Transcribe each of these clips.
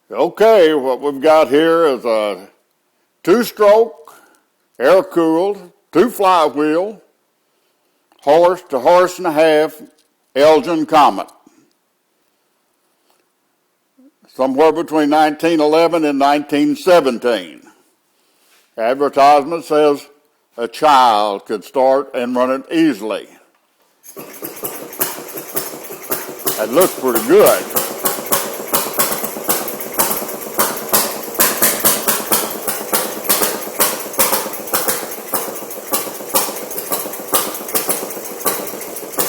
Okay, what we've got here is a two-stroke, air-cooled, two-flywheel, horse to horse and a half Elgin Comet. Somewhere between 1911 and 1917. Advertisement says a child could start and run it easily. That looks pretty good.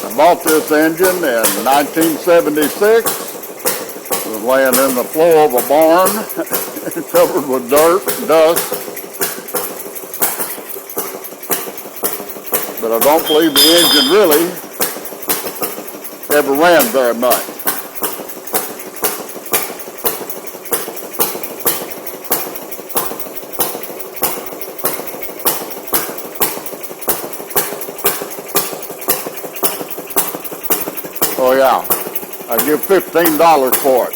I bought this engine in 1976. It was laying in the floor of a barn, covered with dirt and dust. But I don't believe the engine really ever ran very much. Oh yeah, I give $15 for it.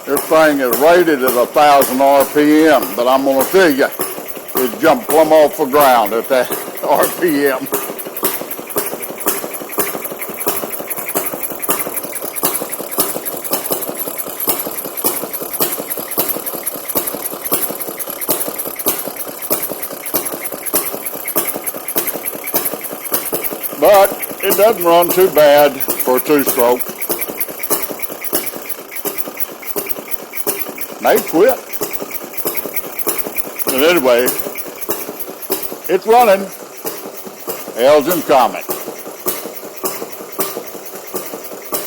This thing is rated at 1,000 RPM, but I'm going to tell you, it jumped plumb off the ground at that RPM. But it doesn't run too bad for a two-stroke. May quit. But anyway, it's running. Elgin Comet.